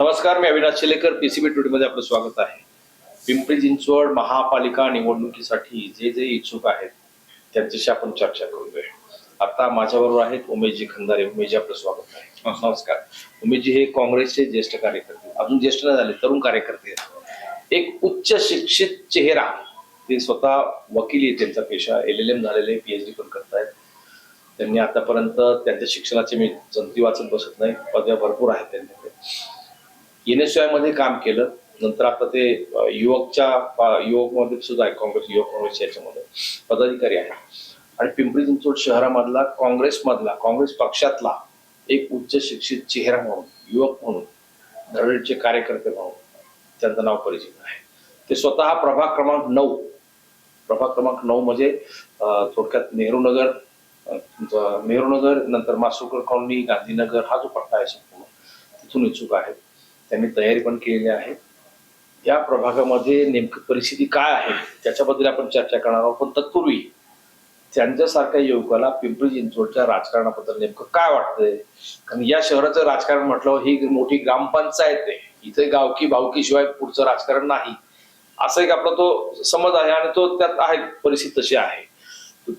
नमस्कार, मी Avinash Shelekar. PCB today मध्ये आपलं स्वागत आहे. पिंपरी चिंचवड महापालिका निवडणुकीसाठी जे जे इच्छुक आहेत त्यांच्याशी आपण चर्चा करूया. आता माझ्याबरोबर आहेत उमेशजी खंदारे. उमेशजी, आपलं स्वागत आहे. नमस्कार. उमेशजी हे काँग्रेसचे ज्येष्ठ कार्यकर्ते, अजून ज्येष्ठ नाही झाले, तरुण कार्यकर्ते आहेत. एक उच्च शिक्षित चेहरा, ते स्वतः वकील आहे, त्यांचा पेशा LLM झालेले, PhD पण करतायत. त्यांनी आतापर्यंत त्यांच्या शिक्षणाचे मी जंती वाचत बसत नाही, पदव्या भरपूर आहेत त्यांच्याकडे. NSY मध्ये काम केलं, नंतर आता ते युवक मध्ये सुद्धा आहे, काँग्रेस युवक काँग्रेस याच्यामध्ये पदाधिकारी आहे. आणि पिंपरी चिंचवड शहरामधला काँग्रेस पक्षातला एक उच्च शिक्षित चेहरा म्हणून, युवक म्हणून, धडधडीचे कार्यकर्ते म्हणून त्यांचं नाव परिचित आहे. ते स्वतः प्रभाग क्रमांक 9 म्हणजे थोडक्यात नेहरू नगर, नंतर मासुकर कॉलनी, गांधीनगर, हा जो पट्टा आहे संपूर्ण, तिथून इच्छुक आहेत. त्यांनी तयारी पण केलेली आहे. या प्रभागामध्ये नेमकी परिस्थिती काय आहे त्याच्याबद्दल आपण चर्चा करणार आहोत. पण तत्पूर्वी त्यांच्यासारख्या युवकाला पिंपरी चिंचवडच्या राजकारणाबद्दल नेमकं काय वाटतंय, कारण या शहराचं राजकारण म्हटलं ही मोठी ग्रामपंचायत आहे, इथे गावकी भावकीशिवाय पुढचं राजकारण नाही, असं एक आपला तो समज आहे आणि तो त्यात आहे, परिस्थिती तशी आहे.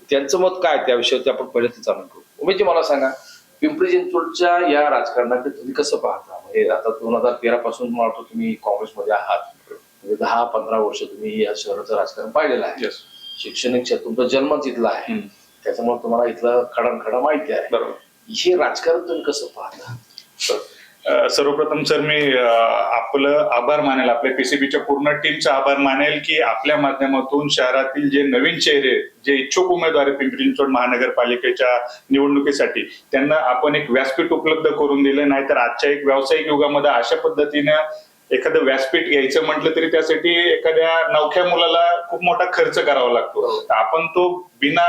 त्यांचं मत काय त्या विषयावरती आपण पहिले ते जाणून करू. उमेशजी, मला सांगा, पिंपरी चिंचवडच्या या राजकारणाकडे तुम्ही कसं पाहता? म्हणजे आता 2013 पासून मला वाटतं तुम्ही काँग्रेसमध्ये आहात, म्हणजे 10-15 वर्ष तुम्ही या शहराचं राजकारण पाहिलेलं आहे. शैक्षणिक क्षेत्र, तुमचा जन्म तिथला आहे, त्याच्यामुळे तुम्हाला इथलं खडानखडा माहिती आहे. बरोबर. हे राजकारण तुम्ही कसं पाहता? सर्वप्रथम सर, मी आपलं आभार मानेल, आपल्या PCBच्या पूर्ण टीमचा आभार मानेल की आपल्या माध्यमातून शहरातील जे नवीन चेहरे, जे इच्छुक उमेदवार आहेत पिंपरी चिंचवड महानगरपालिकेच्या निवडणुकीसाठी, त्यांना आपण एक व्यासपीठ उपलब्ध करून दिलं. नाहीतर आजच्या एक व्यावसायिक युगामध्ये अशा पद्धतीनं एखादं व्यासपीठ घ्यायचं म्हटलं तरी त्यासाठी एखाद्या नवख्या मुलाला खूप मोठा खर्च करावा लागतो. आपण तो बिना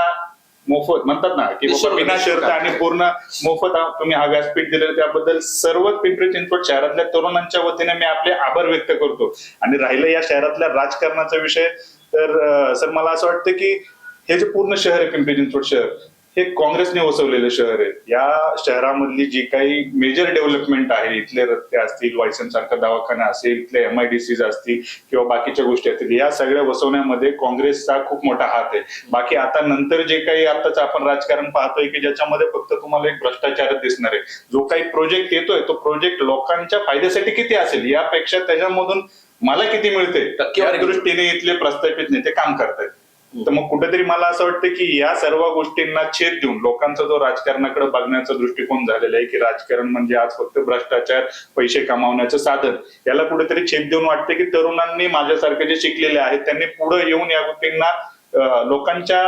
मोफत म्हणतात ना की बिना शर्त आणि पूर्ण मोफत तुम्ही हा व्यासपीठ दिलेलं त्याबद्दल सर्व पिंपरी चिंचवड शहरातल्या तरुणांच्या वतीने मी आपले आभार व्यक्त करतो. आणि राहिलं या शहरातल्या राजकारणाचा विषय, तर सर मला असं वाटतं की हे जे पूर्ण शहर आहे पिंपरी चिंचवड शहर, हे काँग्रेसने वसवलेलं शहर आहे. या शहरामधली जी काही मेजर डेव्हलपमेंट आहे, इथले रस्ते असतील, वायसन सारखा दवाखाना असेल, इथले MIDCs असतील किंवा बाकीच्या गोष्टी असतील, या सगळ्या वसवण्यामध्ये काँग्रेसचा खूप मोठा हात आहे. बाकी आता नंतर जे काही आताच आपण राजकारण पाहतोय की ज्याच्यामध्ये फक्त तुम्हाला एक भ्रष्टाचारच दिसणार आहे. जो काही प्रोजेक्ट येतोय तो प्रोजेक्ट लोकांच्या फायद्यासाठी किती असेल यापेक्षा त्याच्यामधून मला किती मिळते या दृष्टीने इथले प्रस्थापित नेते काम करतायत. तर मग कुठेतरी मला असं वाटतं की या सर्व गोष्टींना छेद देऊन लोकांचा जो राजकारणाकडे बघण्याचा दृष्टिकोन झालेला आहे की राजकारण म्हणजे आज फक्त भ्रष्टाचार, पैसे कमावण्याचं साधन, याला कुठेतरी छेद देऊन वाटते की तरुणांनी माझ्यासारखे जे शिकलेले आहेत त्यांनी पुढे येऊन या गोष्टींना लोकांच्या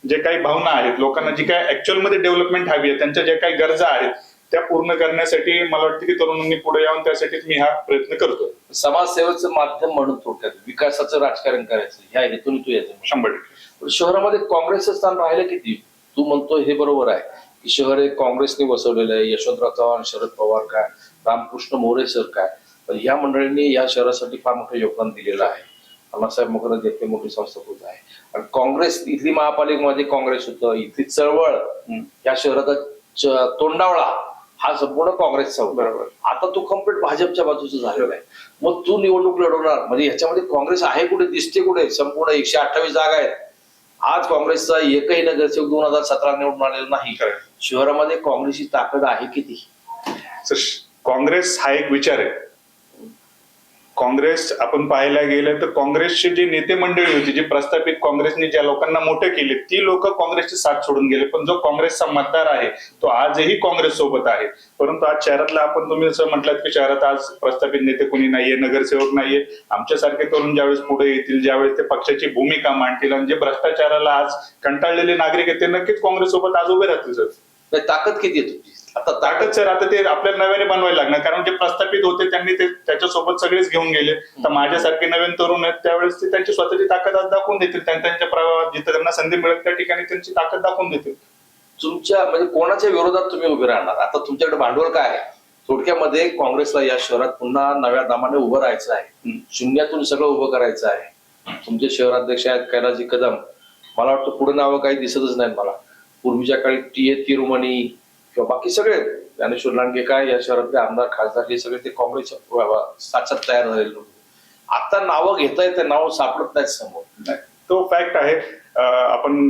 जे काही भावना आहेत, लोकांना जी काही ऍक्च्युअल मध्ये डेव्हलपमेंट हवी आहे, त्यांच्या ज्या काही गरजा आहेत त्या पूर्ण करण्यासाठी मला वाटतं की तरुणांनी पुढे यावं. त्यासाठीच मी हा प्रयत्न करतो. समाजसेवेचं माध्यम म्हणून थोडक्यात विकासाचं राजकारण करायचं ह्या हेतून तू यायचं. 100%. शहरामध्ये काँग्रेसचं स्थान राहिलं किती? तू म्हणतो हे बरोबर आहे की शहर हे काँग्रेसने वसवलेलं आहे. यशवंतराव चव्हाण, शरद पवार काय, रामकृष्ण मोरे सर काय, पण या मंडळींनी या शहरासाठी फार मोठं योगदान दिलेलं आहे. अण्णासाहेब मकरंद इतके मोठी संस्थापक आहे. आणि काँग्रेस, इथली महापालिकेमध्ये काँग्रेस होतं, इथली चळवळ, या शहराचा तोंडावळा हा संपूर्ण काँग्रेसचा होता. बरोबर. आता तू कम्प्लीट भाजपच्या बाजूचं झालेला आहे. मग तू निवडणूक लढवणार म्हणजे ह्याच्यामध्ये काँग्रेस आहे कुठे, दिसते कुठे? संपूर्ण 128 जागा आहेत. आज काँग्रेसचा एकही नगरसेवक 2017 निवडून आलेला नाही. शहरामध्ये काँग्रेसची ताकद आहे किती? काँग्रेस हा एक विचार आहे. काँग्रेस आपण पाहायला गेलं तर काँग्रेसचे जे नेते मंडळी होती, जी प्रस्थापित काँग्रेसने ज्या लोकांना मोठे केले, ती लोक काँग्रेसची साथ सोडून गेले. पण जो काँग्रेसचा मतदार आहे तो आजही काँग्रेस सोबत आहे. परंतु आज शहरातला आपण तुम्ही जसं म्हटलात की शहरात आज प्रस्थापित नेते कोणी नाहीये, नगरसेवक नाहीये. आमच्यासारखे तरुण ज्यावेळेस पुढे येतील, ज्यावेळेस ते पक्षाची भूमिका मांडतील आणि जे भ्रष्टाचाराला आज कंटाळलेले नागरिक आहेत ते नक्कीच काँग्रेस सोबत आज उभे राहतील. सर ताकद किती आहे तुमची? आता ताकद सर आता ते आपल्याला नव्याने बनवायला लागणार, कारण जे प्रस्थापित होते त्यांनी ते त्याच्यासोबत सगळेच घेऊन गेले. तर माझ्यासारखे नवीन तरुण आहेत त्यावेळेस ते त्यांची स्वतःची ताकद आज दाखवून देतील. त्यांच्या प्रभावात जिथे त्यांना संधी मिळेल त्या ठिकाणी त्यांची ताकद दाखवून देतील. तुमच्या म्हणजे कोणाच्या विरोधात तुम्ही उभे राहणार? आता तुमच्याकडे भांडवल काय आहे? थोडक्यामध्ये काँग्रेसला या शहरात पुन्हा नव्या दामाने उभं राहायचं आहे, शून्यातून सगळं उभं करायचं आहे. तुमचे शहराध्यक्ष आहेत कैलासजी कदम, मला वाटतं पुढे नावं काही दिसतच नाहीत मला. पूर्वीच्या काळी TA तिरुमणी किंवा बाकी सगळे ज्ञानेश्वर लांडगे काय या शहरातले आमदार खासदार हे सगळे ते काँग्रेसच्या साच्यात तयार झालेले लोक. आता नावं घेता येते, नावं सापडत नाहीत समोर. नाही, तो फॅक्ट आहे. आपण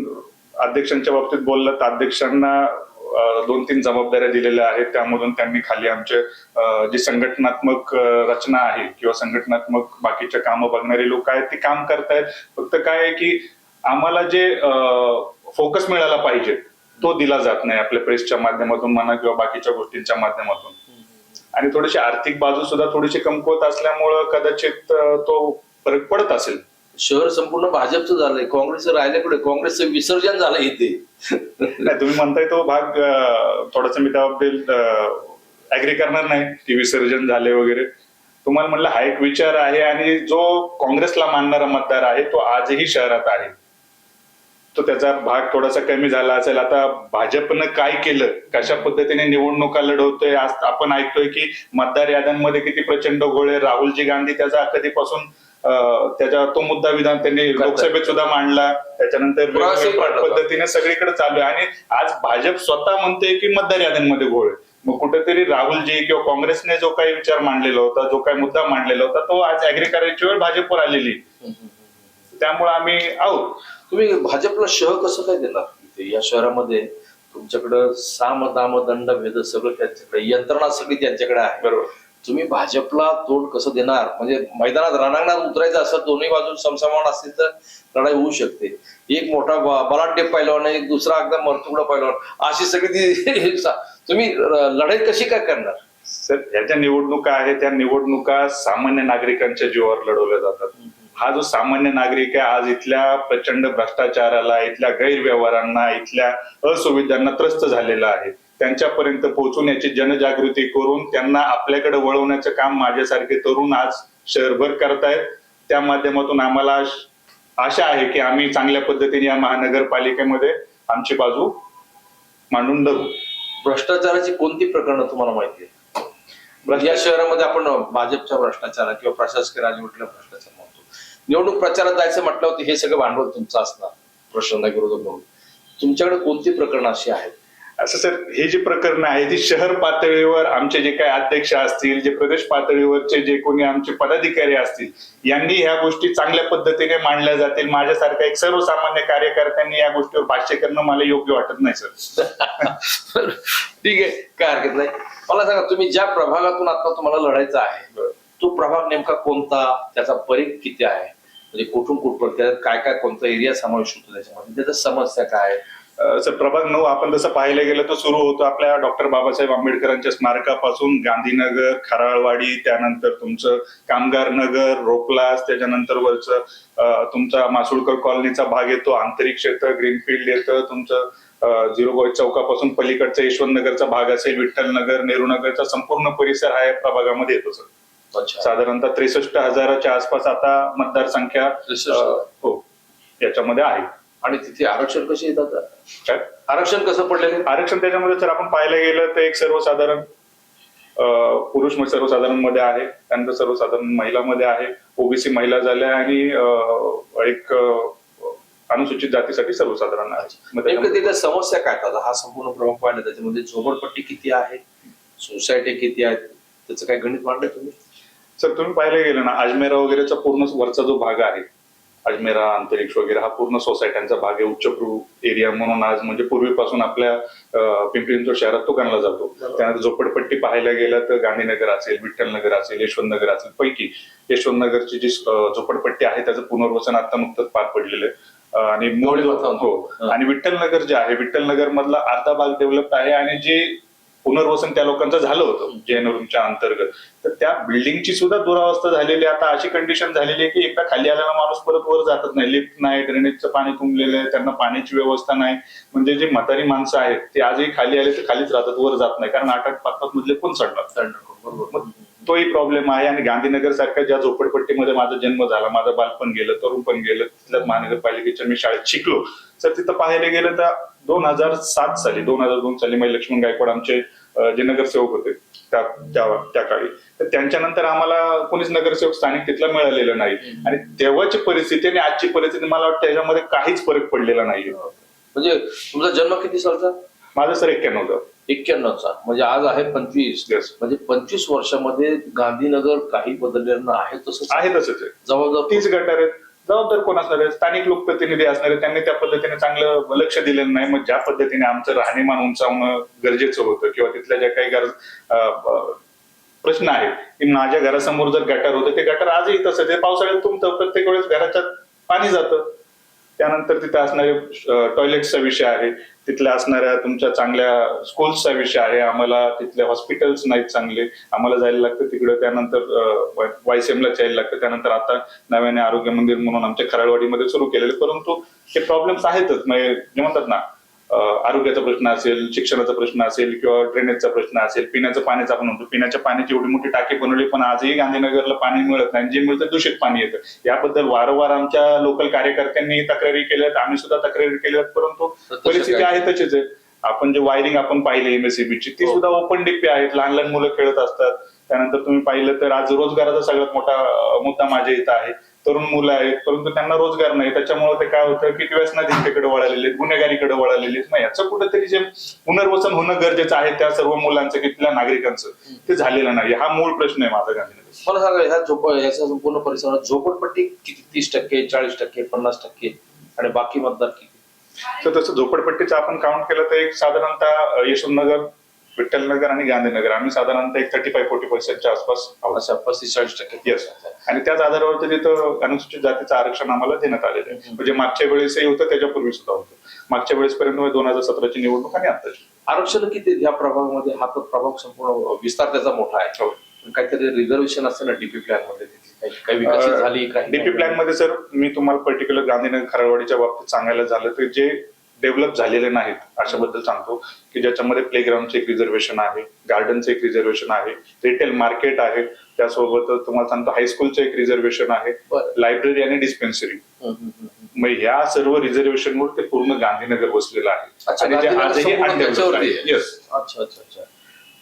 अध्यक्षांच्या बाबतीत बोललं तर अध्यक्षांना 2-3 जबाबदाऱ्या दिलेल्या आहेत. त्यामधून त्यांनी खाली आमचे जी संघटनात्मक रचना आहे किंवा संघटनात्मक बाकीच्या कामं बघणारे लोक आहेत ते काम करतायत. फक्त काय आहे की आम्हाला जे फोकस मिळाला पाहिजे तो दिला जात नाही आपल्या प्रेसच्या माध्यमातून म्हणा किंवा बाकीच्या गोष्टींच्या माध्यमातून. आणि थोडीशी आर्थिक बाजू सुद्धा थोडीशी कमकुवत असल्यामुळं कदाचित तो फरक पडत असेल. शहर संपूर्ण भाजपचं झालंय, काँग्रेसचं राहिल्याकडे, काँग्रेसचं विसर्जन झालं इथे. नाही, तुम्ही म्हणताय तो भाग थोडासा मी त्याबद्दल ऍग्री करणार नाही की विसर्जन झाले वगैरे. तुम्हाला म्हणलं हा एक विचार आहे आणि जो काँग्रेसला मानणारा मतदार आहे तो आजही शहरात आहे. तो त्याचा भाग थोडासा कमी झाला असेल. आता भाजपनं काय केलं, कशा पद्धतीने निवडणुका लढवतोय, आज आपण ऐकतोय की मतदार याद्यांमध्ये किती प्रचंड घोळ आहे. राहुलजी गांधी त्याचा कधीपासून त्याचा तो मुद्दा विधान त्यांनी लोकसभेत सुद्धा मांडला. त्याच्यानंतर पद्धतीने सगळीकडे चालू आहे आणि आज भाजप स्वतः म्हणते की मतदार याद्यांमध्ये घोळ आहे. मग कुठेतरी राहुलजी किंवा काँग्रेसने जो काही विचार मांडलेला होता, जो काही मुद्दा मांडलेला होता, तो आज ऍग्री करायची वेळ भाजपवर आलेली. त्यामुळे आम्ही आहोत. तुम्ही भाजपला शह कसं काय देणार? या शहरामध्ये तुमच्याकडं साम दाम दंड भेद सगळं त्यांच्याकडे, यंत्रणा सगळी त्यांच्याकडे आहे. बरोबर. तुम्ही भाजपला तोंड कसं देणार? म्हणजे मैदानात रणांगणात उतरायचं असं दोन्ही बाजू समसमान असतील तर लढाई होऊ शकते. एक मोठा बलाढ्य पैलवान, एक दुसरा एकदम मरतुगडा पैलवान, अशी सगळी ती तुम्ही लढाई कशी काय करणार? सर, ह्या ज्या निवडणुका आहेत त्या निवडणुका सामान्य नागरिकांच्या जीवावर लढवल्या जातात. हा जो सामान्य नागरिक आहे आज इथल्या प्रचंड भ्रष्टाचाराला, इथल्या गैरव्यवहारांना, इथल्या असुविधांना त्रस्त झालेला आहे. त्यांच्यापर्यंत पोहोचून याची जनजागृती करून त्यांना आपल्याकडे वळवण्याचं काम माझ्यासारखे तरुण आज शहरभर करतायत. त्या माध्यमातून आम्हाला आशा आहे की आम्ही चांगल्या पद्धतीने या महानगरपालिकेमध्ये आमची बाजू मांडून धरू. भ्रष्टाचाराची कोणती प्रकरणं तुम्हाला माहिती आहे? या शहरामध्ये आपण भाजपच्या भ्रष्टाचार किंवा प्रशासकीय राजवटीला भ्रष्टाचार म्हणतो. निवडणूक प्रचारात जायचं म्हटल्यावर हे सगळं भांडवल तुमचं असणार, प्रश्न विरोधक म्हणून. तुमच्याकडे कोणती प्रकरणं अशी आहेत? असं सर, हे जे प्रकरण आहे ती शहर पातळीवर आमचे जे काही अध्यक्ष असतील, जे प्रदेश पातळीवरचे जे कोणी आमचे पदाधिकारी असतील, यांनी ह्या गोष्टी चांगल्या पद्धतीने मांडल्या जातील. माझ्यासारखा एक सर्वसामान्य कार्यकर्त्यांनी या गोष्टीवर भाष्य करणं मला योग्य वाटत नाही सर. ठीक आहे, काय हरकत नाही. मला सांगा, तुम्ही ज्या प्रभागातून आता तुम्हाला लढायचं आहे तो प्रभाग नेमका कोणता, त्याचा परीघ किती आहे, म्हणजे कुठून कुठपर्यंत, त्याच्यात काय काय कोणता एरिया समावेश होतो त्याच्यामध्ये, त्याच्या समस्या काय? सर, प्रभाग 9 आपण जसं पाहायला गेलं तर सुरू होतो आपल्या डॉक्टर बाबासाहेब आंबेडकरांच्या स्मारकापासून गांधीनगर, खराळवाडी, त्यानंतर तुमचं कामगार नगर, रोकलास, त्याच्यानंतर वरचं तुमचा मासुळकर कॉलनीचा भाग येतो, आंतरिक क्षेत्र, ग्रीनफील्ड येतं, तुमचं 0 चौकापासून पलीकडचा यशवंत नगरचा भाग असेल, विठ्ठल नगर, नेहरू नगरचा संपूर्ण परिसर हा या प्रभागामध्ये येतो सर. साधारणतः 63,000च्या आसपास आता मतदारसंख्या हो याच्यामध्ये आहे. आणि तिथे आरक्षण कसे येतात? आरक्षण कसं पडलेलं? आरक्षण त्याच्यामध्ये जर आपण पाहायला गेलं तर एक सर्वसाधारण पुरुष सर्वसाधारण मध्ये आहे, त्यानंतर सर्वसाधारण महिलामध्ये आहे, ओबीसी महिला झाल्या आणि एक अनुसूचित जातीसाठी सर्वसाधारण आहे. तिथे समस्या काय? हा संपूर्ण प्रभाग पाहिला त्याच्यामध्ये झोपडपट्टी किती आहे, सोसायटी किती आहेत, त्याचं काय गणित मांडलंय तुम्ही? सर, तुम्ही पाहायला गेलं ना, अजमेरा वगैरेचा पूर्ण वरचा जो भाग आहे, अजमेरा, अंतरिक्ष वगैरे, हा पूर्ण सोसायट्यांचा भाग आहे. उच्चभ्रू एरिया म्हणून आज म्हणजे पूर्वीपासून आपल्या पिंपरी चिंचवड शहरात तो गणला जातो. त्यानंतर झोपडपट्टी पाहायला गेलं तर गांधीनगर असेल, विठ्ठल नगर असेल, यशवंत नगर असेल. पैकी यशवंत नगरची जी झोपडपट्टी आहे त्याचं पुनर्वसन आता नुकतंच पार पडलेलं आहे. आणि हो, आणि विठ्ठल नगर जे आहे, विठ्ठल नगर मधला अर्धा भाग डेव्हलप आहे आणि जे पुनर्वसन त्या लोकांचं झालं होतं जैनरूमच्या अंतर्गत, तर त्या बिल्डिंगची सुद्धा दुरावस्था झालेली. आता अशी कंडिशन झालेली आहे की एकदा खाली आलेला माणूस परत वर जातच नाही. लिफ्ट नाही, ड्रेनेजचं पाणी तुंबलेलं आहे, त्यांना पाण्याची व्यवस्था नाही. म्हणजे जे म्हातारी माणसं आहेत ते आजही खाली आले तर खालीच राहतात, वर जात नाही, कारण 8-8, 5-5 मधले कोण चढणार. तोही प्रॉब्लेम आहे. आणि गांधीनगर सारख्या ज्या झोपडपट्टीमध्ये माझा जन्म झाला, माझं बालपण गेलं, तरुणपण गेलं, तिथल्या महानगरपालिकेच्या मी शाळेत शिकलो, तर तिथं पाहायला गेलं तर 2007 साली 2002 साली मै लक्ष्मण गायकवाड आमचे जे नगरसेवक होते त्या काळी, तर त्यांच्यानंतर आम्हाला कोणीच नगरसेवक स्थानिक तिथला मिळालेलं नाही. आणि तेव्हाची परिस्थिती आणि आजची परिस्थिती मला वाटतं त्याच्यामध्ये काहीच फरक पडलेला नाहीये. म्हणजे तुमचा जन्म किती सालचा? माझा सर 91. 91चा म्हणजे आज आहे 25. Yes. म्हणजे 25 वर्षामध्ये गांधीनगर काही बदललेलं आहे तसंच आहे तसंच आहे. जवळजवळ तीच गटार आहेत. जबाबदार कोण असणार आहे? स्थानिक लोकप्रतिनिधी असणार आहेत. त्यांनी त्या पद्धतीने चांगलं लक्ष दिलेलं नाही. मग ज्या पद्धतीने आमचं राहणीमान उंचावणं गरजेचं होतं किंवा तिथल्या ज्या काही प्रश्न आहेत की माझ्या घरासमोर जर गटार होतं ते गटार आजही तसंच आहे. पावसाळ्यात तुमचं प्रत्येक वेळेस घराच्या पाणी जातं. त्यानंतर तिथे असणारे टॉयलेट्सचा विषय आहे, तिथल्या असणाऱ्या तुमच्या चांगल्या स्कूल्सचा विषय आहे. आम्हाला तिथले हॉस्पिटल्स नाहीत चांगले, आम्हाला जायला लागतं तिकडं. त्यानंतर वायसीएमला जायला लागतं. त्यानंतर आता नव्याने आरोग्य मंदिर म्हणून आमच्या खराळवाडीमध्ये सुरू केलेले. परंतु हे प्रॉब्लेम्स आहेतच. म्हणजे जे म्हणतात ना, आरोग्याचा प्रश्न असेल, शिक्षणाचा प्रश्न असेल किंवा ड्रेनेजचा प्रश्न असेल, पिण्याचं पाण्याचा आपण म्हणतो. पिण्याच्या पाण्याची एवढी मोठी टाकी बनवली पण आजही गांधीनगरला पाणी मिळत नाही. जे मिळतं दूषित पाणी येतं. याबद्दल वारंवार आमच्या लोकल कार्यकर्त्यांनी तक्रारी केल्यात, आम्ही सुद्धा तक्रारी केल्यात. परंतु परिस्थिती आहे तशीच आहे. आपण जे वायरिंग आपण पाहिली एमएससीबीची ती सुद्धा ओपन डिप्पी आहेत. लहान लहान मुलं खेळत असतात. त्यानंतर तुम्ही पाहिलं तर आज रोजगाराचा सगळ्यात मोठा मुद्दा माझ्या इथं आहे. तरुण मुलं आहेत परंतु त्यांना रोजगार नाही. त्याच्यामुळे ते काय होतं की व्यसनाधीनतेकडे वळालेले आहेत, गुन्हेगारीकडे वळालेले आहेत. मग याचं कुठेतरी जे पुनर्वसन होणं गरजेचं आहे त्या सर्व मुलांचं, तिथल्या नागरिकांचं, ते झालेलं नाही. हा मूळ प्रश्न आहे माझा गांधीनगर. मला सांगा, याच्या संपूर्ण परिसरात झोपडपट्टी किती? 30%, 40%, 50% आणि बाकी मतदार किती? तर तसं झोपडपट्टीचं आपण काउंट केलं तर एक साधारणतः यशवंतनगर, विठ्ठलनगर आणि गांधीनगर आम्ही साधारणतः एक 35-40% आसपास आहोत. असं 35-40%. येस. आणि त्याच आधारावरती तिथं अनुसूचित जातीचं आरक्षण आम्हाला देण्यात आलेलं आहे. म्हणजे मागच्या वेळेसही होतं, त्याच्यापूर्वी सुद्धा होतं. मागच्या वेळेसपर्यंत 2017ची निवडणूक आणि आताची. आरक्षण किती या प्रभागामध्ये? हा तर प्रभाग संपूर्ण विस्तार त्याचा मोठा आहे. काहीतरी रिझर्वेशन असतं ना डीपी प्लॅन मध्ये, काही विकसित झाली काही? डीपी प्लॅन मध्ये सर मी तुम्हाला पर्टिक्युलर गांधीनगर खराळवाडीच्या बाबतीत सांगायला झालं तर जे डेव्हलप झालेले नाहीत अशाबद्दल सांगतो की ज्याच्यामध्ये प्लेग्राऊंडचं एक रिझर्वेशन आहे, गार्डनचं एक रिझर्वेशन आहे, रिटेल मार्केट आहे, त्यासोबत तुम्हाला सांगतो हायस्कूलचं एक रिझर्वेशन आहे, लायब्ररी आणि डिस्पेन्सरी. मग ह्या सर्व रिझर्वेशनवर ते पूर्ण गांधीनगर बसलेलं आहे आणि जे आजही अनडेव्हलप्ड आहे. येस. अच्छा अच्छा अच्छा.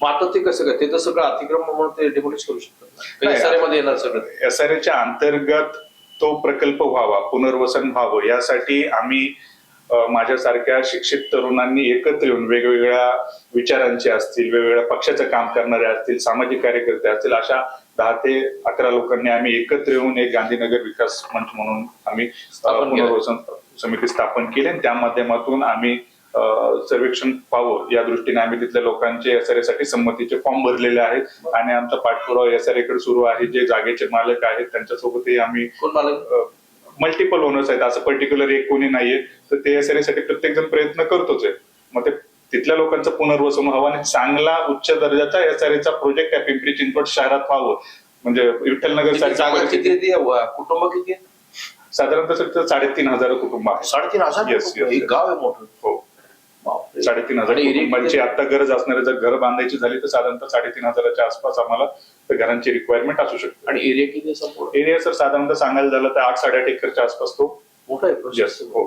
मग आता ते कसं काय? ते तर सगळं अतिक्रमण म्हणून ते डेमोलिश करू शकतात. एसआरए मध्ये येणार सगळं. एसआरएच्या अंतर्गत तो प्रकल्प व्हावा, पुनर्वसन व्हावं, यासाठी आम्ही माझ्यासारख्या शिक्षित तरुणांनी एकत्र येऊन वेगवेगळ्या विचारांचे असतील, वेगवेगळ्या पक्षाचं काम करणारे असतील, सामाजिक कार्यकर्ते असतील, अशा 10 ते 11 लोकांनी आम्ही एकत्र येऊन एक गांधीनगर विकास मंच म्हणून आम्ही पुनर्वसन समिती स्थापन केली आणि त्या माध्यमातून आम्ही सर्वेक्षण व्हावं या दृष्टीने आम्ही तिथल्या लोकांचे एसआरए साठी संमतीचे फॉर्म भरलेले आहेत आणि आमचा पाठपुरावा एसआरए कडे सुरू आहे. जे जागेचे मालक आहेत त्यांच्यासोबतही आम्ही, मल्टिपल ओनर्स आहेत, असं पर्टिक्युलर एक कोणी नाहीये, तर ते एसआरए साठी प्रत्येक जण प्रयत्न करतोच आहे. मग ते तिथल्या लोकांचं पुनर्वसन व्हावं आणि चांगला उच्च दर्जाचा एसआरएचा प्रोजेक्ट आहे पिंपरी चिंचवड शहरात व्हावं. म्हणजे विठ्ठलनगर कुटुंब किती? साधारणतः 3,500 कुटुंब आहेत. 3,500 गाव आहे मोठं. हो, 3,500 कुटुंबांची आता गरज असणारी, जर घर बांधायची झाली तर साधारणतः 3,500च्या आसपास आम्हाला घरांची रिक्वायरमेंट असू शकते. आणि एरिया किती संपूर्ण? एरिया सर साधारणतः सांगायला झालं तर 8-8.5 एकरच्या आसपास तो मोठा आहे. हो,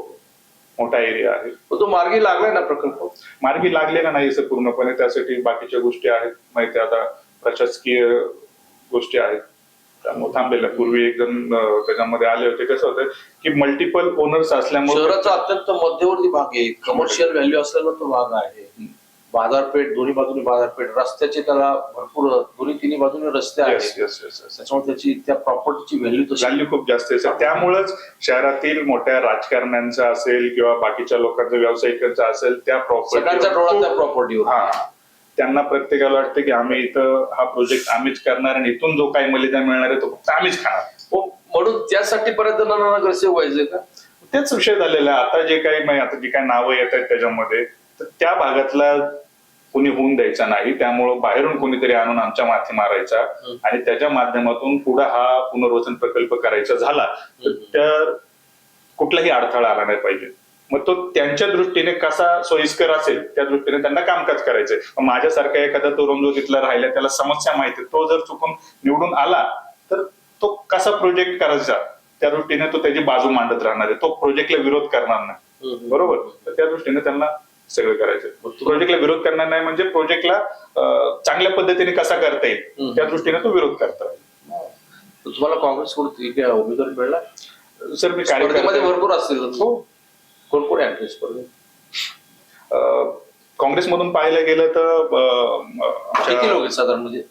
मोठा एरिया आहे. तो मार्गी लागलाय ना प्रकल्प? मार्गी लागलेला नाही सर पूर्णपणे. त्यासाठी बाकीच्या गोष्टी आहेत, माहिती आता प्रशासकीय गोष्टी आहेत, त्यामुळे थांबलेला. पूर्वी एक जण त्याच्यामध्ये आले होते. कसं होतं की मल्टिपल ओनर्स असल्यामुळे शहराचा अत्यंत मध्यवर्ती भाग आहे, कमर्शियल व्हॅल्यू असलेला तो भाग आहे. बाजारपेठ, दोन्ही बाजूनी बाजारपेठ, रस्त्याचे त्याला भरपूर दोन्ही तिन्ही बाजूने रस्ते आहेत. त्याच्यामुळे त्याची त्या प्रॉपर्टीची व्हॅल्यू खूप जास्त आहे. त्यामुळेच शहरातील मोठ्या राजकारण्यांचा असेल किंवा बाकीच्या लोकांचा, व्यावसायिकांचा असेल, त्या प्रॉपर्टीवर त्यांना प्रत्येकाला वाटतं की आम्ही इथं हा प्रोजेक्ट आम्हीच करणार आणि इथून जो काही मलिदा मिळणार आहे तो फक्त आम्हीच खाणार. म्हणून त्यासाठी परत नगरसेवक व्हायचे का? तेच विषय झालेला आहे. आता जे काही नावं येत आहेत त्याच्यामध्ये, तर त्या भागातला कोणी होऊन द्यायचा नाही. त्यामुळं बाहेरून कोणीतरी आणून आमच्या माथी मारायचा आणि त्याच्या माध्यमातून पुढे हा पुनर्वसन प्रकल्प करायचा झाला तर कुठलाही अडथळा आला नाही पाहिजे. मग तो त्यांच्या दृष्टीने कसा सोयीस्कर असेल त्या दृष्टीने त्यांना कामकाज करायचंय. माझ्यासारखा एखादा तरुण जो तिथला राहिला, त्याला समस्या माहिती, तो जर चुकून निवडून आला तर तो कसा प्रोजेक्ट करायचा त्या दृष्टीने तो त्याची बाजू मांडत राहणार आहे. तो प्रोजेक्टला विरोध करणार नाही, बरोबर. तर त्या दृष्टीने त्यांना सगळं करायचं. प्रोजेक्टला विरोध करणार नाही म्हणजे प्रोजेक्टला चांगल्या पद्धतीने कसा करता येईल त्या दृष्टीने तो विरोध करता येईल. तुम्हाला काँग्रेसकडून उमेदवारी मिळला? सर मी कार्यक्रमामध्ये भरपूर असतील. कोण कोण आहे स्पर्धेत? काँग्रेसमधून पाहायला गेलं तर किती लोक आहेत साधारण, म्हणजे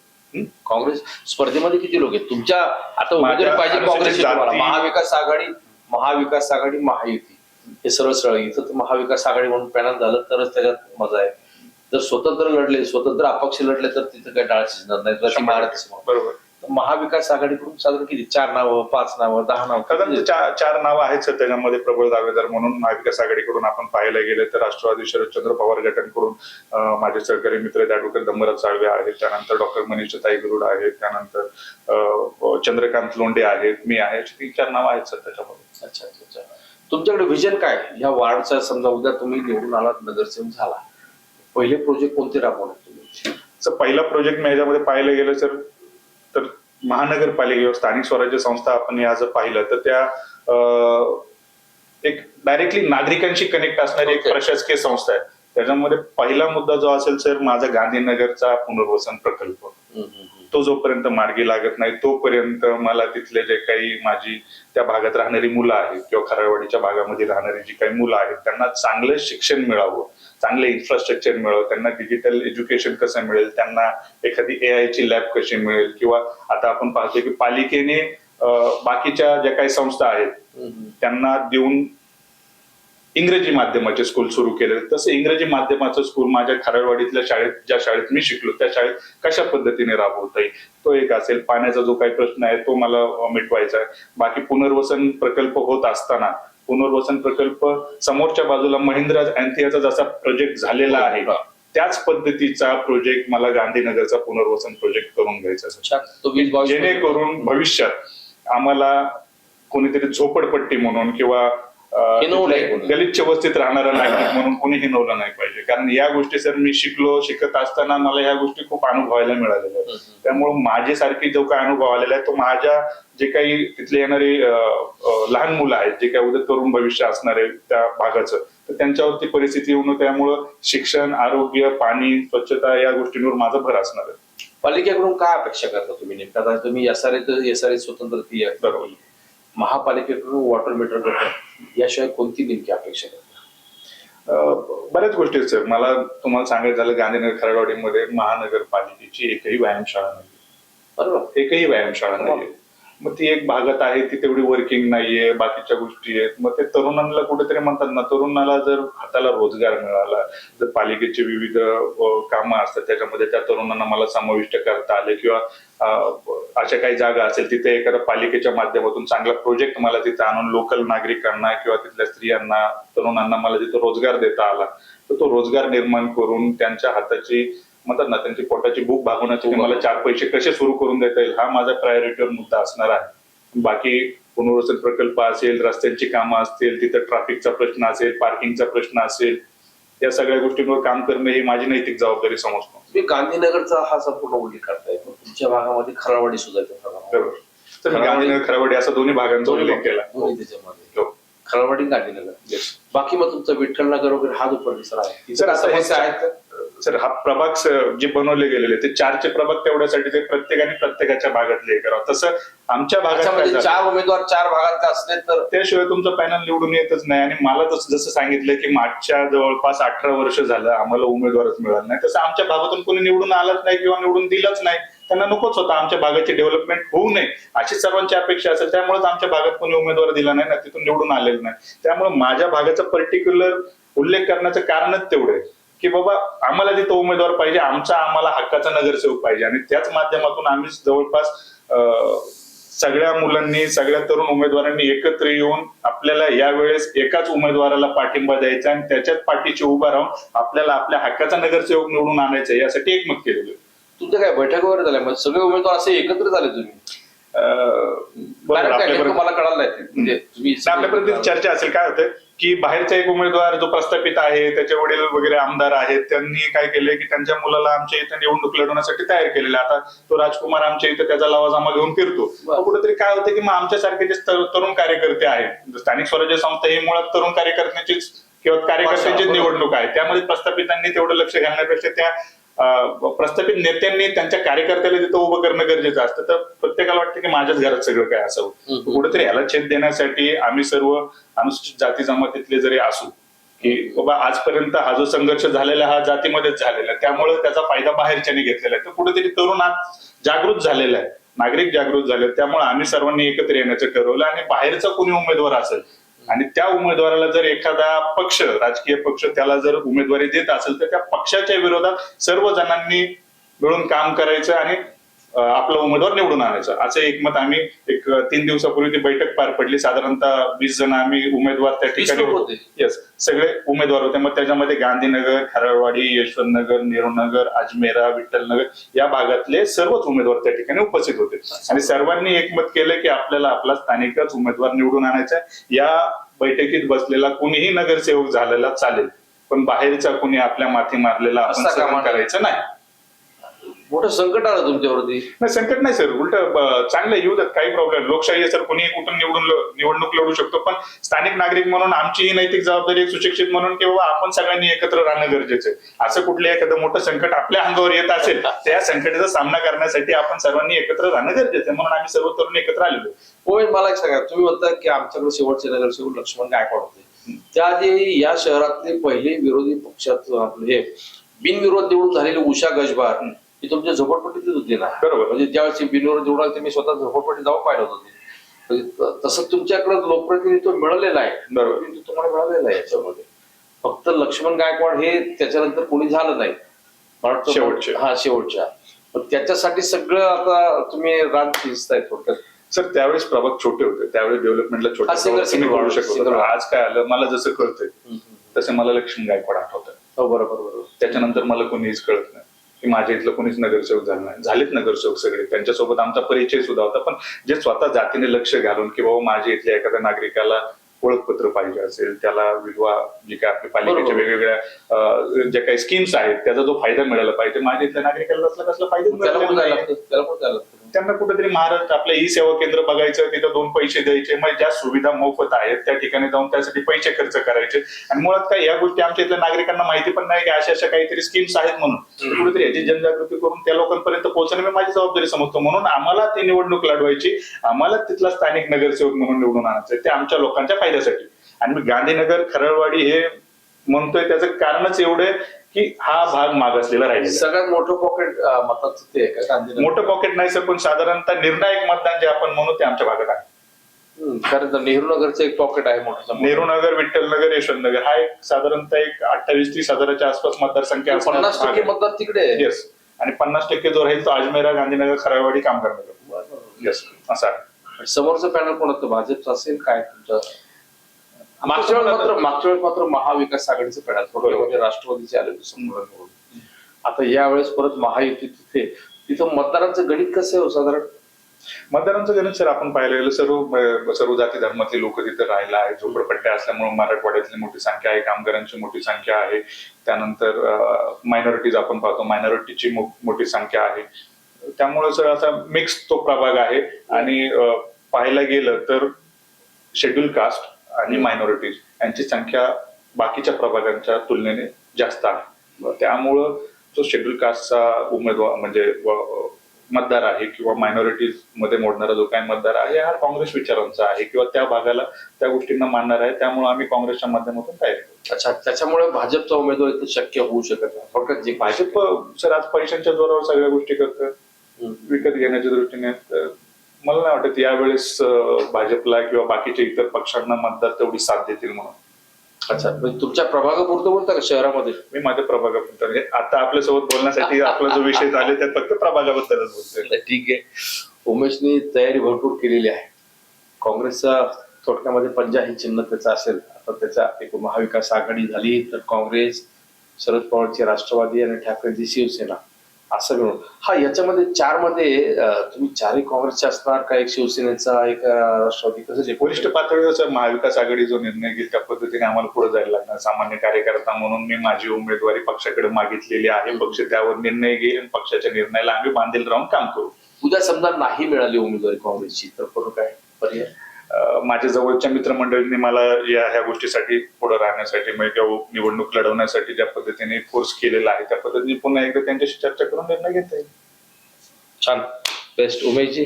काँग्रेस स्पर्धेमध्ये किती लोक आहेत तुमच्या? आता उमेदवारी पाहिजे अनुसूचित काँग्रेस, जाती- महाविकास आघाडी महायुती हे सरळ सरळ. इथं तर महाविकास आघाडी म्हणून पॅनल झालं तरच त्याच्यात मजा आहे. जर स्वतंत्र अपक्ष लढले तर तिथं काही डाळ शिजणार नाही. ती महाराष्ट्र बरोबर. महाविकास आघाडीकडून साधारण किती, 4 नावं, 5 नावं, 10 नावं? साधारण 4 नावं आहेत सर त्याच्यामध्ये प्रबळ दावेदार म्हणून. महाविकास आघाडीकडून आपण पाहायला गेलं तर राष्ट्रवादी शरदचंद्र पवार गटांकडून माझे सहकारी मित्र ॲडव्होकेट दंबराज साळवे आहेत, त्यानंतर डॉक्टर मनीषाताई गरुड आहेत, त्यानंतर चंद्रकांत लोंढे आहेत, मी आहे. 3-4 नावं आहेत सर त्याच्यामध्ये. अच्छा अच्छा अच्छा. तुमच्याकडे विजन काय ह्या वार्डचा? समजा उद्या तुम्ही निवडून आलात, नगरसेवक झाला, पहिले प्रोजेक्ट कोणते राबवणार तुम्ही? सर पहिला प्रोजेक्ट मी ह्याच्यामध्ये पाहायला गेलं सर तर महानगरपालिका स्थानिक स्वराज्य संस्था आपण या जर पाहिलं तर त्या एक डायरेक्टली नागरिकांशी कनेक्ट असणारी एक प्रशासकीय संस्था आहे. त्याच्यामध्ये पहिला मुद्दा जो असेल सर माझा गांधीनगरचा पुनर्वसन प्रकल्प. तो जोपर्यंत मार्गी लागत नाही तोपर्यंत मला तिथले जे काही माझी त्या भागात राहणारी मुलं आहेत किंवा खराळवाडीच्या भागामध्ये राहणारी जी काही मुलं आहेत त्यांना चांगलं शिक्षण मिळावं, चांगले इन्फ्रास्ट्रक्चर मिळावं, त्यांना डिजिटल एज्युकेशन कसं मिळेल, त्यांना एखादी AI ची लॅब कशी मिळेल, किंवा आता आपण पाहतोय की पालिकेने बाकीच्या ज्या काही संस्था आहेत त्यांना देऊन इंग्रजी माध्यमाचे स्कूल सुरू केले. तसं इंग्रजी माध्यमाचं स्कूल माझ्या खराळवाडीतल्या शाळेत, ज्या शाळेत मी शिकलो त्या शाळेत कशा पद्धतीने राबवता येईल तो एक असेल. पाण्याचा जो काही प्रश्न आहे तो मला मिटवायचा आहे. बाकी पुनर्वसन प्रकल्प होत असताना पुनर्वसन प्रकल्प समोरच्या बाजूला महिंद्रा अँथियाचा जसा प्रोजेक्ट झालेला आहे त्याच पद्धतीचा प्रोजेक्ट मला गांधीनगरचा पुनर्वसन प्रोजेक्ट करून घ्यायचा आहे, जेणेकरून भविष्यात आम्हाला कोणीतरी झोपडपट्टी म्हणून किंवा गलिच्छ वस्तीत राहणारा नागरिक म्हणून कोणी हिनवलं नाही पाहिजे. कारण या गोष्टी सर मी शिकत असताना मला या गोष्टी खूप अनुभवायला मिळालेल्या आहेत. त्यामुळे माझ्यासारखी जो काही अनुभव आलेला आहे तो माझ्या जे काही तिथले येणारे लहान मुलं आहेत, जे काही उद्या तरुण भविष्य असणार आहे त्या भागाचं, तर त्यांच्यावरती परिस्थिती येऊन त्यामुळं शिक्षण, आरोग्य, पाणी, स्वच्छता या गोष्टींवर माझा भर असणार आहे. पालिकेकडून काय अपेक्षा करता तुम्ही नेमका? आता तुम्ही एसआरए स्वतंत्र ती आहे, बरोबर. महापालिकेकडून वॉटर मीटर गटर याशिवाय कोणती नेमकी अपेक्षा करता? बऱ्याच गोष्टी आहेत सर. मला तुम्हाला सांगायचं झालं नाही, खराडवाडीमध्ये महानगरपालिकेची एकही व्यायामशाळा नाही, बरोबर, एकही व्यायामशाळा नाहीये. मग ती एक भागात आहे, ती तेवढी वर्किंग नाहीये, बाकीच्या गोष्टी आहेत. मग ते तरुणांना कुठेतरी म्हणतात ना, तरुणाला जर हाताला रोजगार मिळाला, जर पालिकेचे विविध कामं असतात त्याच्यामध्ये त्या तरुणांना मला समाविष्ट करता आले, किंवा अशा काही जागा असेल तिथे एखाद्या पालिकेच्या माध्यमातून चांगला प्रोजेक्ट मला तिथे आणून लोकल नागरिकांना किंवा तिथल्या स्त्रियांना, तरुणांना मला तिथे रोजगार देता आला, तर तो रोजगार निर्माण करून त्यांच्या हाताची म्हणतात ना त्यांची पोटाची भूक भागवण्यासाठी मला 4 पैसे कसे सुरू करून देता येईल हा माझा प्रायोरिटीवर मुद्दा असणार आहे. बाकी पुनर्वसन प्रकल्प असेल, रस्त्यांची कामं असतील, तिथं ट्रॅफिकचा प्रश्न असेल, पार्किंगचा प्रश्न असेल, या सगळ्या गोष्टींवर काम करणं ही माझी नैतिक जबाबदारी समजतो. तुम्ही गांधीनगरचा हा संपूर्ण उल्लेख करताय, तुमच्या भागामध्ये खराळवाडी सुद्धा बरोबर. तर गांधीनगर खराळवाडी असा दोन्ही भागांचा उल्लेख केला. त्याच्यामध्ये खराळवाडी, गांधीनगर. बाकी मग तुमचा विठ्ठलनगर वगैरे हा जो परिसर आहे सर, समस्या आहेत सर. हा प्रभाग जे बनवले गेलेले ते 4चे प्रभाग तेवढ्यासाठी ते प्रत्येकाने प्रत्येकाच्या भागातले करावं. तसं आमच्या भागात 4 उमेदवार 4 भागात असले तर त्याशिवाय तुमचं पॅनल निवडून येतच नाही. आणि मला जसं सांगितलं की मागच्या जवळपास 18 वर्ष झालं आम्हाला उमेदवारच मिळाला नाही, तसं आमच्या भागातून कोणी निवडून आलंच नाही किंवा निवडून दिलंच नाही. त्यांना नकोच होता आमच्या भागाची डेव्हलपमेंट होऊ नये अशी सर्वांची अपेक्षा असेल, त्यामुळेच आमच्या भागात कोणी उमेदवार दिला नाही ना, तिथून निवडून आलेलं नाही. त्यामुळे माझ्या भागाचा पर्टिक्युलर उल्लेख करण्याचं कारणच तेवढं आहे की बाबा आम्हाला तिथं उमेदवार पाहिजे, आम्हाला हक्काचा नगरसेवक पाहिजे. आणि त्याच माध्यमातून आम्ही जवळपास सगळ्या मुलांनी, सगळ्या तरुण उमेदवारांनी एकत्र येऊन आपल्याला यावेळेस एकाच उमेदवाराला पाठिंबा द्यायचा आणि त्याच्याच पाठीशी उभा राहून आपल्याला आपल्या हक्काचा नगरसेवक निवडून आणायचा यासाठी एकमत केलेलं. तुमच्या काय बैठक वगैरे झाल्या, म्हणजे सगळे उमेदवार असे एकत्र झाले तुम्ही? मला कळालं नाही. आपल्यापर्यंत चर्चा असेल. काय होतं की बाहेरचा एक उमेदवार जो प्रस्थापित आहे, त्याचे वडील वगैरे आमदार आहेत, त्यांनी काय केले की त्यांच्या मुलाला आमच्या इथं निवडणूक लढवण्यासाठी तयार केलेले. आता तो राजकुमार आमच्या इथं त्याचा लवाजमा घेऊन फिरतो. कुठेतरी काय होतं की मग आमच्यासारखे जे तरुण कार्यकर्ते आहेत, स्थानिक स्वराज्य संस्था ही मुळात तरुण कार्यकर्त्यांचीच किंवा कार्यकर्त्यांचीच निवडणूक आहे. त्यामध्ये प्रस्थापितांनी तेवढं लक्ष घालण्यापेक्षा त्या प्रस्थापित नेत्यांनी त्यांच्या कार्यकर्त्याला तिथं उभं करणं गरजेचं असतं. तर प्रत्येकाला वाटतं की माझ्याच घरात सगळं काय असावं. कुठेतरी ह्याला छेद देण्यासाठी आम्ही सर्व अनुसूचित जाती जमातीतले जरी असू की बाबा आजपर्यंत हा जो संघर्ष झालेला हा जातीमध्येच झालेला आहे, त्यामुळे त्याचा फायदा बाहेरच्याने घेतलेला आहे. तर कुठेतरी तरुण आज जागृत झालेला आहे, नागरिक जागृत झाले, त्यामुळे आम्ही सर्वांनी एकत्र येण्याचं ठरवलं. आणि बाहेरचा कोणी उमेदवार असेल आणि त्या उमेदवाराला जर एखादा पक्ष, राजकीय पक्ष त्याला जर उमेदवारी देत असेल तर त्या पक्षाच्या विरोधात सर्व जणांनी मिळून काम करायचं आणि आपला उमेदवार निवडून आणायचा, असं एकमत आम्ही 3 दिवसापूर्वी ती बैठक पार पडली. साधारणतः 20 जण आम्ही उमेदवार त्या ठिकाणी होते. येस, सगळे उमेदवार होते. मग त्याच्यामध्ये गांधीनगर, खराळवाडी, यशवंतनगर, नेहरूनगर, अजमेरा, विठ्ठलनगर या भागातले सर्वच उमेदवार त्या ठिकाणी उपस्थित होते. आणि सर्वांनी एकमत केलं की आपल्याला आपला स्थानिकच उमेदवार निवडून आणायचा. या बैठकीत बसलेला कोणीही नगरसेवक झालेला चालेल, पण बाहेरचा कोणी आपल्या माथी मारलेला आपण सहन करायचं नाही. मोठं संकट आलं तुमच्यावरती? नाही, संकट नाही सर, उलट चांगलं येऊ देत, काही प्रॉब्लेम. लोकशाही आहे सर, कोणी कुठून निवडणूक लढू शकतो. पण स्थानिक नागरिक म्हणून आमची ही नैतिक जबाबदारी, एक सुशिक्षित म्हणून की बाबा आपण सगळ्यांनी एकत्र राहणं गरजेचं आहे. असं कुठलं एखादं मोठं संकट आपल्या अंगावर येत असेल, त्या संकटाचा सामना करण्यासाठी आपण सर्वांनी एकत्र राहणं गरजेचं आहे. म्हणून आम्ही सर्व तरुण एकत्र आलेलो. होय, मला एक सांगा, तुम्ही म्हणता की आमच्याकडे शेवटचे नगरसेवक लक्ष्मण गायकवाड होते. त्याआधी या शहरातले पहिले विरोधी पक्षात आपले हे बिनविरोध निवडून झालेले उषा गजबार ही तुमच्या झोपडपट्टीतच होती ना? बरोबर. म्हणजे ज्यावेळेस बिनविरोध निवडून आले, मी स्वतः झोपडपट्टी जाऊन पाहिलं होतं. म्हणजे तसं तुमच्याकडे लोकप्रतिनिधित्व मिळालेलं आहे. बरोबर, तुम्हाला मिळालेलं आहे याच्यामध्ये. फक्त लक्ष्मण गायकवाड हे त्याच्यानंतर कोणी झालं नाही, शेवटच्या. पण त्याच्यासाठी सगळं आता तुम्ही रान दिसताय थोडक्यात. सर, त्यावेळेस प्रभाग छोटे होते, त्यावेळेस डेव्हलपमेंटला छोटे वाढू शकतो. आज काय आलं, मला जसं कळतंय तसं मला लक्ष्मण गायकवाड आठवतं. हो, बरोबर. त्याच्यानंतर मला कोणीच कळत नाही की माझ्या इथलं कोणीच नगरसेवक झालं नाही. झालेत नगरसेवक सगळे, त्यांच्यासोबत आमचा परिचय सुद्धा होता. पण जे स्वतः जातीने लक्ष घालून की बाबा माझ्या इथल्या एखाद्या नागरिकाला ओळखपत्र पाहिजे असेल, त्याला विधवा जे काही आपल्या पालिकेच्या वेगवेगळ्या ज्या काही स्कीम्स आहेत त्याचा जो फायदा मिळाला पाहिजे, माझ्या इथल्या नागरिकाला कसला फायदा, त्यांना कुठेतरी महाराष्ट्र आपल्या ई सेवा केंद्र बघायचं, तिथं 2 पैसे द्यायचे, मग ज्या सुविधा मोफत आहेत त्या ठिकाणी जाऊन त्यासाठी पैसे खर्च करायचे. आणि मुळात काय या गोष्टी आमच्या इथल्या नागरिकांना माहिती पण नाही की अशा काहीतरी स्कीम्स आहेत म्हणून. कुठेतरी याची जनजागृती करून त्या लोकांपर्यंत पोहोचणं मी माझी जबाबदारी समजतो. म्हणून आम्हाला ती निवडणूक लढवायची, आम्हाला तिथला स्थानिक नगरसेवक म्हणून निवडून आणायचं, ते आमच्या लोकांच्या फायद्यासाठी. आणि मी गांधीनगर, खराळवाडी हे म्हणतोय त्याचं कारणच एवढं की हा भाग मागासलेला राहिलेला. सगळ्यात मोठं पॉकेट मताचं ते आहे का? मोठं पॉकेट नाही सर, पण साधारणतः निर्णायक मतदान जे आपण म्हणू ते आमच्या भागात आहे. कारण नेहरू नगरचं एक पॉकेट आहे मोठं. नेहरू नगर, विठ्ठलनगर, यशवंतनगर हा एक साधारणतः 28-30 हजाराच्या आसपास मतदारसंख्या. 50% मतदार तिकडे आहे. येस. आणि 50% जो राहील तो अजमेरा, गांधीनगर, खराळवाडी, कामगारनगर. येस, असं आहे. समोरचं पॅनल कोणाचं, भाजपचं असेल काय तुमचं? मागच्या वेळेस मात्र महाविकास आघाडीचं पॅनल, थोडं राष्ट्रवादीचे आले संपूर्ण निवडून. आता यावेळेस परत महायुती तिथं मतदारांचं गणित कसं आहे साधारण? मतदारांचं गणित सर आपण पाहिलं गेलं सर्व जाती धर्मातले लोक तिथे राहिला आहे. झोपडपट्ट्या असल्यामुळे मराठवाड्यातली मोठी संख्या आहे, कामगारांची मोठी संख्या आहे. त्यानंतर मायनॉरिटीज आपण पाहतो, मायनॉरिटीची मोठी संख्या आहे. त्यामुळे सर असा मिक्स तो प्रभाग आहे. आणि पाहायला गेलं तर शेड्यूल कास्ट आणि मायनॉरिटीज यांची संख्या बाकीच्या प्रभागांच्या तुलनेने जास्त आहे. त्यामुळं जो शेड्यूल कास्टचा उमेदवार म्हणजे मतदार आहे किंवा मायनॉरिटीज मध्ये मोडणारा जो काही मतदार आहे हा काँग्रेस विचारांचा आहे किंवा त्या भागाला त्या गोष्टींना मानणार आहे. त्यामुळे आम्ही काँग्रेसच्या माध्यमातून तयारी करतो. अच्छा, त्याच्यामुळे भाजपचा उमेदवार इथे शक्य होऊ शकत नाही. फक्त जे भाजप सर आज पैशांच्या जोरावर सगळ्या गोष्टी करतं विकत घेण्याच्या दृष्टीने. मला नाही वाटत यावेळेस भाजपला किंवा बाकीच्या इतर पक्षांना मतदार तेवढी साथ देतील म्हणून. अच्छा, तुमच्या प्रभागापुरतं बोलता का शहरामध्ये? मी माझ्या प्रभागाबद्दल आता आपल्यासोबत बोलण्यासाठी आपला जो विषय झाले त्यात फक्त प्रभागाबद्दलच बोलतोय. ठीक आहे. उमेशनी तयारी भरपूर केलेली आहे. काँग्रेसचा थोडक्यामध्ये पंजा हे चिन्ह त्याचं असेल. आता त्याच्या एक महाविकास आघाडी झाली तर काँग्रेस, शरद पवारची राष्ट्रवादी आणि ठाकरेंची शिवसेना असं मिळून हा याच्यामध्ये 4 मध्ये तुम्ही 4ही काँग्रेसचे असणार का? एक शिवसेनेचा, एक राष्ट्रवादी, कसं? वरिष्ठ पातळीवर महाविकास आघाडी जो निर्णय घेईल त्या पद्धतीने आम्हाला पुढे जायला लागणार. सामान्य कार्यकर्ता म्हणून मी माझी उमेदवारी पक्षाकडे मागितलेली आहे. पक्ष त्यावर निर्णय घेईल आणि पक्षाच्या निर्णयाला आम्ही बांधील राहून काम करू. उद्या समजा नाही मिळाली उमेदवारी काँग्रेसची तर पुढे काय पर्याय? माझ्या जवळच्या मित्रमंडळींनी मला ह्या गोष्टीसाठी पुढे राहण्यासाठी किंवा निवडणूक लढवण्यासाठी ज्या पद्धतीने फोर्स केलेला आहे त्या पद्धतीने पुन्हा एकदा त्यांच्याशी चर्चा करून निर्णय घेता येईल. छान, बेस्ट. उमेशजी,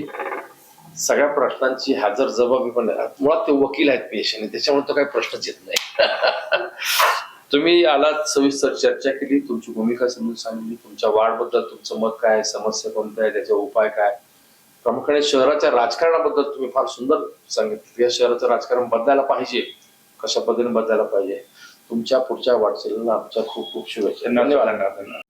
सगळ्या प्रश्नांची हजर जबाबी पण मुळात ते वकील आहेत पेशाने, त्याच्यामुळे तो काही प्रश्नच येत नाही. तुम्ही आलात, सविस्तर चर्चा केली, तुमची भूमिका समजून सांगितली, तुमच्या वाढबद्दल तुमचं मत काय, समस्या कोणत्या आहे, त्याचे उपाय काय, प्रामुख्याने शहराच्या राजकारणाबद्दल तुम्ही फार सुंदर सांगितलं. या शहराचं राजकारण बदलायला पाहिजे, कशा पद्धतीने बदलायला पाहिजे. तुमच्या पुढच्या वाटचालीला आमच्या खूप खूप शुभेच्छा. धन्यवाद. धन्यवाद.